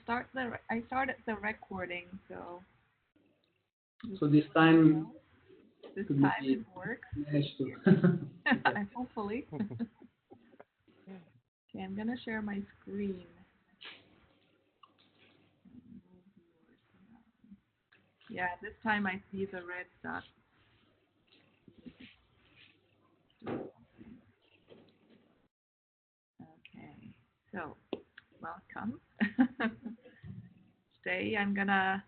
I started the recording, so So this time this could time it be works. managed to. Okay. Hopefully. Okay, I'm gonna share my screen. Yeah, this time I see the red dot. Okay, so welcome. Today I'm gonna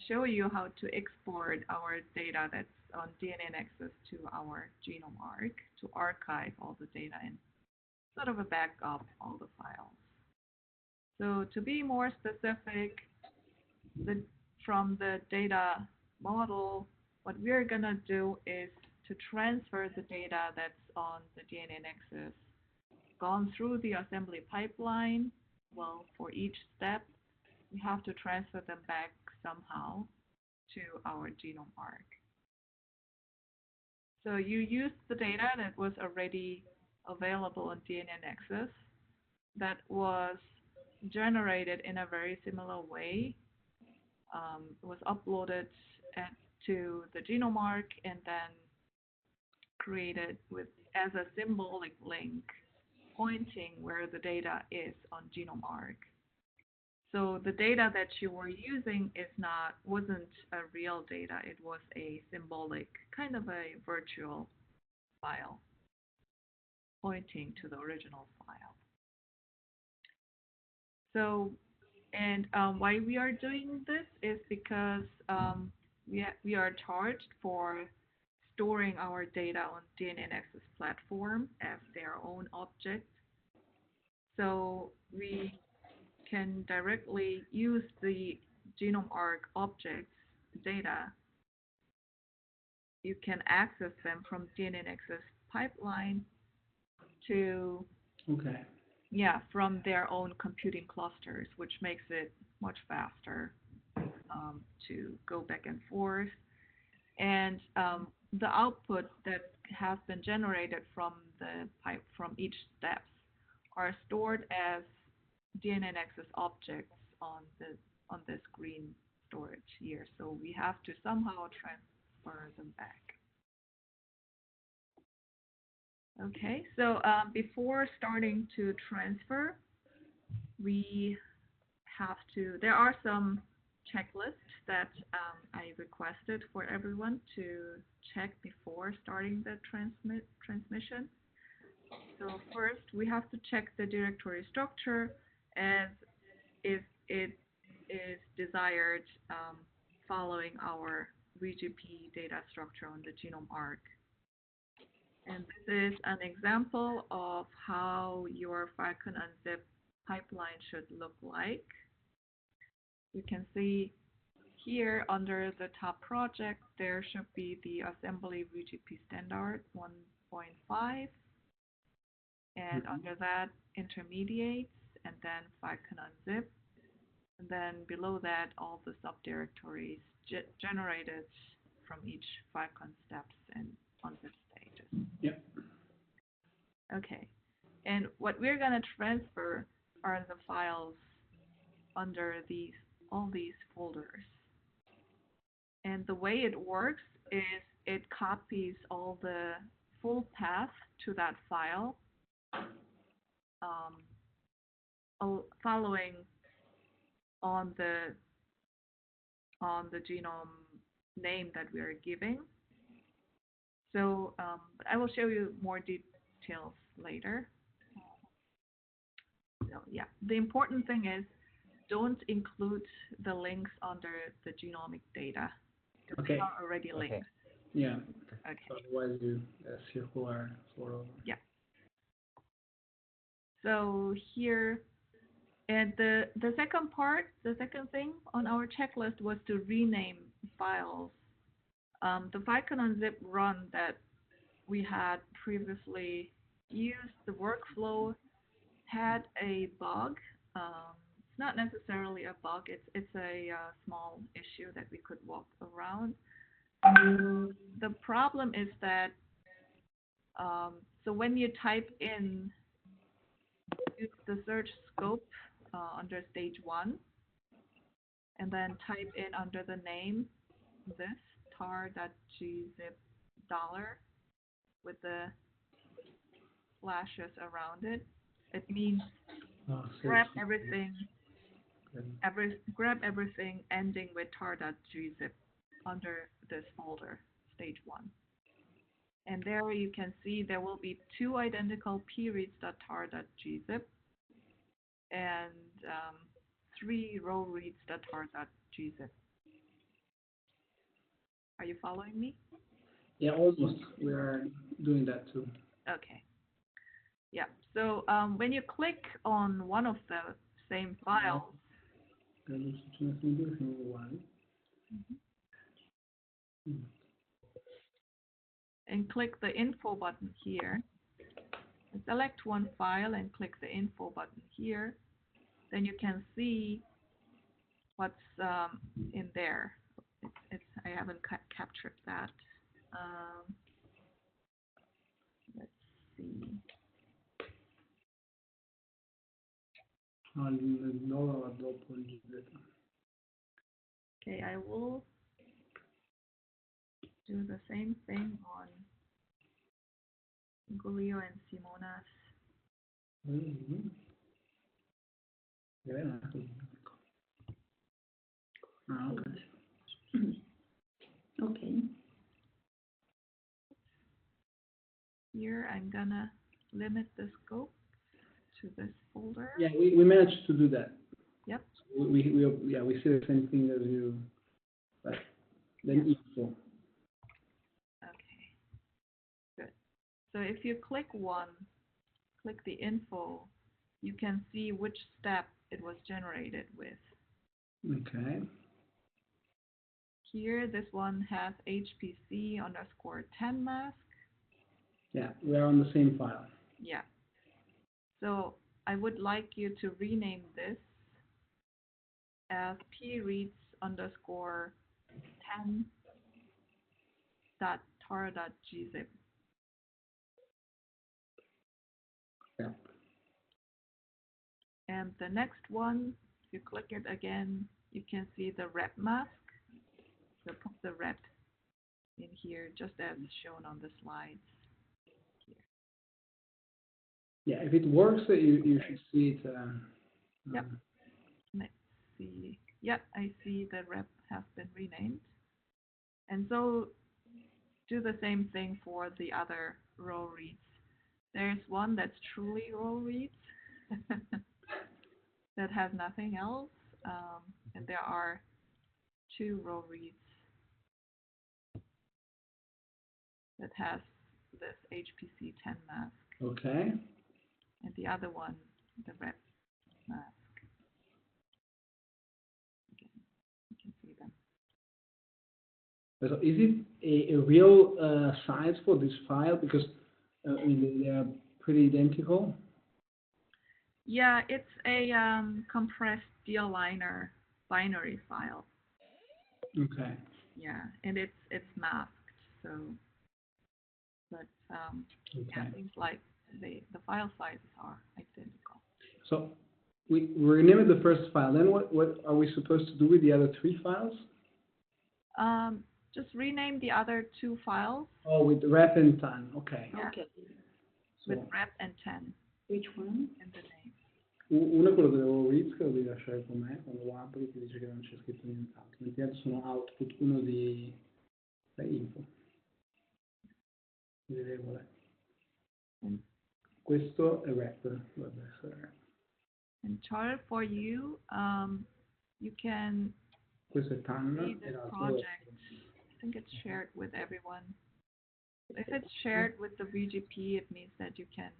show you how to export our data that's on DNA Nexus to our Genome Arc to archive all the data and sort of a backup all the files. So to be more specific, the, from the data model, what we're gonna do is to transfer the data that's on the DNA Nexus, gone through the assembly pipeline. Well, for each step, we have to transfer them back somehow to our genome arc. So you use the data that was already available on DNA Nexus that was generated in a very similar way. It was uploaded to the genome arc and then created with as a symbolic link pointing where the data is on genome arc. So the data that you were using wasn't a real data. It was a symbolic, kind of a virtual file pointing to the original file. So, and why we are doing this is because we are charged for storing our data on DNA Nexus platform as their own object. So we can directly use the genome arc objects data. You can access them from DNA Nexus pipeline to Okay. from their own computing clusters, which makes it much faster to go back and forth. And the output that has been generated from the pipe from each steps are stored as DNA Nexus objects on this green storage here. So we have to somehow transfer them back. Okay, so before starting to transfer, we there are some checklists that I requested for everyone to check before starting the transmission. So first, we have to check the directory structure as if it is desired following our VGP data structure on the genome arc. And this is an example of how your Falcon Unzip pipeline should look like. You can see here under the top project, there should be the assembly VGP standard 1.5, and under that, intermediates, and then Falcon Unzip. And then below that, all the subdirectories generated from each Falcon steps and unzip stages. Yep. Okay. And what we're going to transfer are the files under all these folders. And the way it works is it copies all the full path to that file, following on the genome name that we are giving. So I will show you more details later. So yeah, the important thing is don't include the links under the genomic data. Okay. They are already linked. Okay. Yeah. Okay. Otherwise, you circular sort of. Yeah. So here, and the second part, the second thing on our checklist was to rename files. The Falcon Unzip run that we had previously used, the workflow had a bug. It's not necessarily a bug. It's a small issue that we could walk around. The problem is that so when you type in use the search scope under stage 1, and then type in under the name this tar.gzip dollar with the slashes around it. It means grab everything, grab everything ending with tar.gzip under this folder, stage 1. And there you can see there will be 2 identical preads.tar.gzip and 3 row reads.tar.gzip. Are you following me? Yeah, almost. We are doing that too. Okay. Yeah. So when you click on one of the same files, and click the info button here, and select one file and click the info button here, then you can see what's in there. I haven't captured that. Let's see. Okay, I will do the same thing on Giulio and Simona's. Okay. Here I'm gonna limit the scope to this folder. Yeah, we managed to do that. Yep. We see the same thing as you, but then info. Okay. Good. So if you click the info, you can see which step it was generated with. Okay. Here, this one has HPC_10 mask. Yeah, we are on the same file. Yeah. So I would like you to rename this as preads_10.tar.gzip. Yeah. And the next one, if you click it again, you can see the rep mask. So put the rep in here, just as shown on the slides. Here. Yeah, if it works, you should see it. Yep. Let's see. Yep, I see the rep has been renamed. And so do the same thing for the other row reads. There's one that's truly row reads that has nothing else, and there are 2 row reads that has this HPC10 mask. Okay. And the other one, the rep mask. Again, you can see them. So is it a real size for this file? Because I mean, they are pretty identical. Yeah, it's a compressed DLiner binary file. Okay. Yeah, and it's masked, so. But yeah, things like the file sizes are identical. So we renamed the first file. Then what are we supposed to do with the other 3 files? Just rename the other 2 files. Oh, with rep and tan. Okay. Yeah. Okay. With rep and 10. Which one? And the name. Uno è quello che devo read, che lo devi lasciare con me, quando lo apri ti dice che non c'è scritto nient'altro. Mentre gli altri sono output, uno di info, di regole. Questo è rep, dovrebbe essere. And Charles, for you, you can Questo è tan. see this project. I think it's shared with everyone. If it's shared with the VGP, it means that you can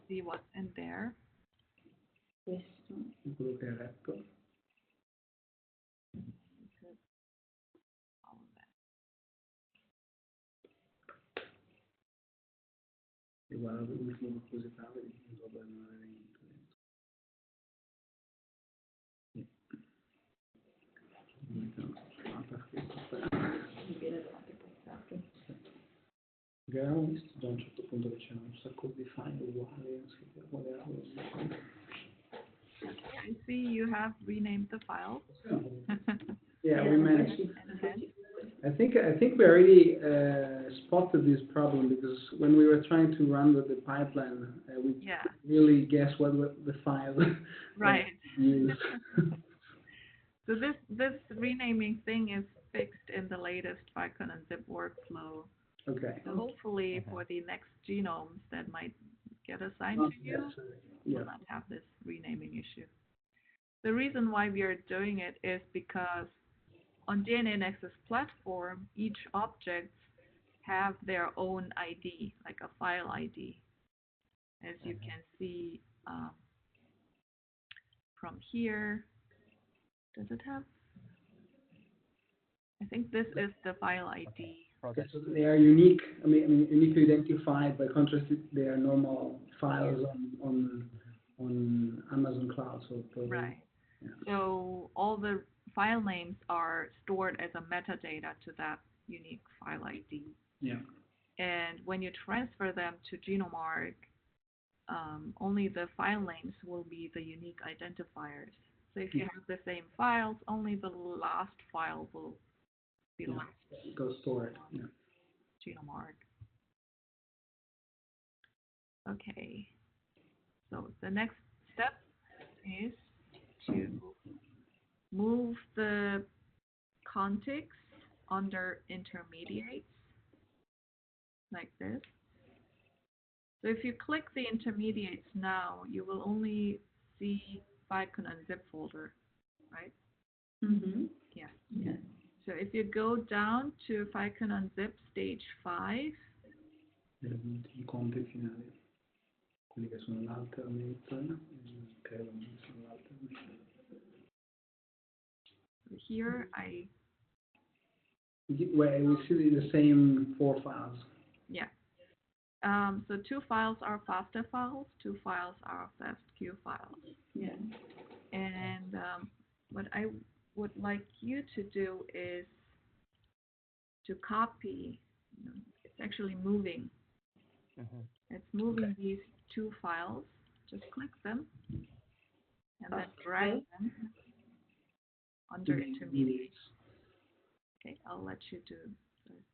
see what's in there. Questo. Quello che è rep. All of that. E guarda l'ultima curiosità, vedi che dovrebbe non avere niente dentro. Perché avevamo visto da un certo punto che c'erano un sacco di file uguali, non si capiva qual era. Okay, I see you have renamed the file. Yeah, we managed. and head. I think we already spotted this problem because when we were trying to run with the pipeline, we Yeah, really guess what the file right. use. So this renaming thing is fixed in the latest Vicon and Zip workflow. Okay. So hopefully for the next genomes that might get assigned to you, Yeah. will not have this renaming issue. The reason why we are doing it is because on DNA Nexus platform, each object have their own ID, like a file ID. As you can see from here, does it have? I think this is the file ID. Okay, so they are unique. I mean, uniquely identified. By contrast, they are normal files on Amazon Cloud. So probably, Right. yeah. So all the file names are stored as a metadata to that unique file ID. Yeah. And when you transfer them to GenomeArk, only the file names will be the unique identifiers. So if you have the same files, only the last file will be left Go stored. Yeah. GenomeArk. Okay. So the next step is to move the contigs under intermediates like this. So if you click the intermediates now, you will only see Vicon and zip folder, right? Mm-hmm. Yeah. Yeah. So if you go down to Vicon and zip stage 5, I conti finali, quelli che sono l'alternate, credo che sono l'alternate. here Where we see the same 4 files. yeah. So 2 files are FASTA files, 2 files are FASTQ files. Yeah. And what I would like you to do is to copy, it's actually moving. It's moving these 2 files. Just click them and then drag them under intermediates. Okay, I'll let you do this.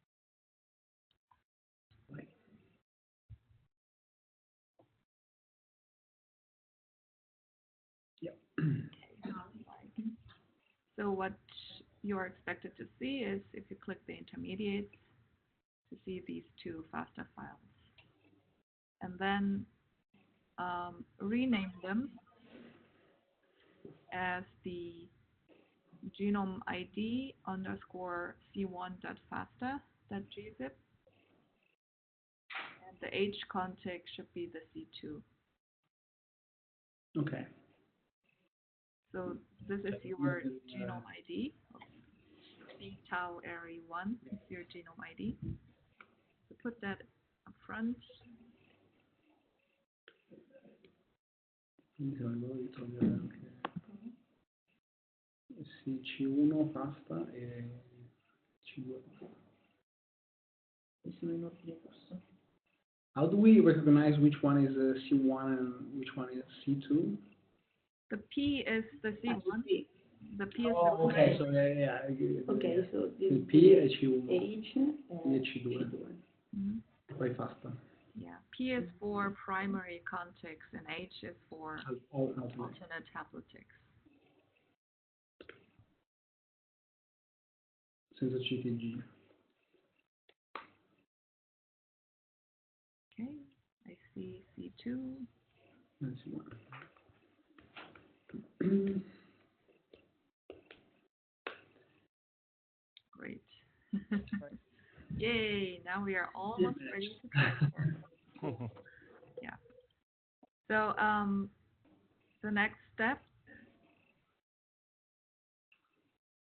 Yep. So what you're expected to see is, if you click the intermediates, to see these 2 FASTA files. And then rename them as the genome ID underscore c1.fasta.gzip. And the H contig should be the C2. Okay. So this is your genome ID. C tau array 1 is your genome ID. So put that up front. Quindi se volevo togliere anche sì, C1 pasta e C2 pasta. Sono in ordine corso. How do we recognize which one is C1 and which one is C2? The P is the C1. The P is Oh, the okay, primary. so yeah. Okay, so Il this P è C1 H e C2. Mhm. Poi pasta. Yeah, P is for primary contigs and H is for alternate haplotics. Senza CTG. Okay, I see C2. And C1. Great. Yay, now we are almost ready to transfer. Yeah. So the next step.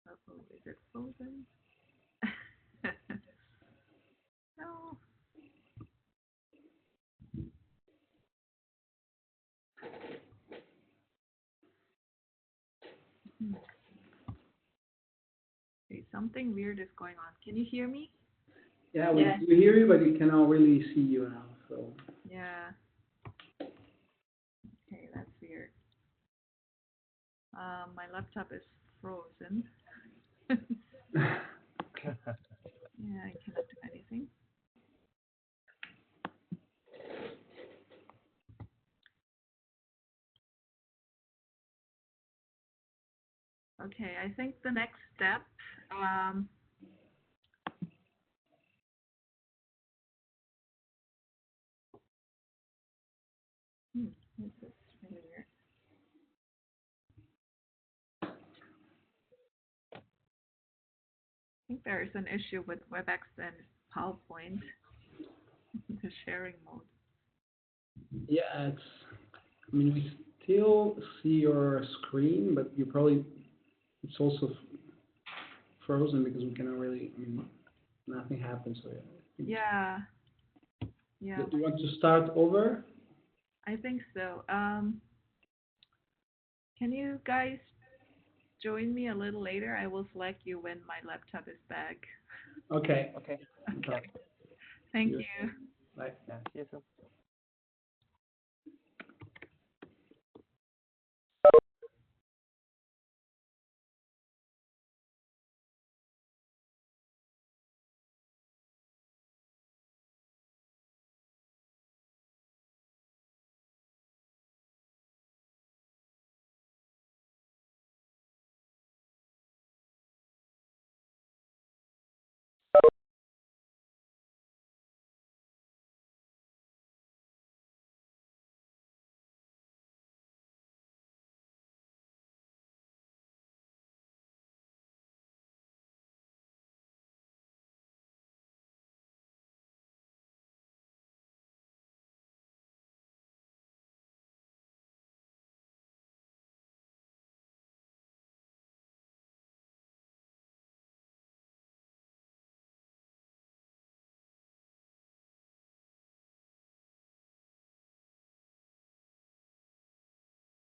Oh, is it frozen? No. Okay, something weird is going on. Can you hear me? Yeah, we hear you, but we cannot really see you now. So. Yeah. Okay, that's weird. My laptop is frozen. Yeah, I cannot do anything. Okay, I think the next step, this is really weird. I think there is an issue with WebEx and PowerPoint, the sharing mode. Yeah, I mean, we still see your screen, but it's also frozen because we cannot really, I mean, nothing happens. So Yeah, yeah, Do you want to start over? I think so. Can you guys join me a little later? I will select you when my laptop is back. Okay. Okay. Okay. Thank Yeah. you. Bye. Yeah. See you soon.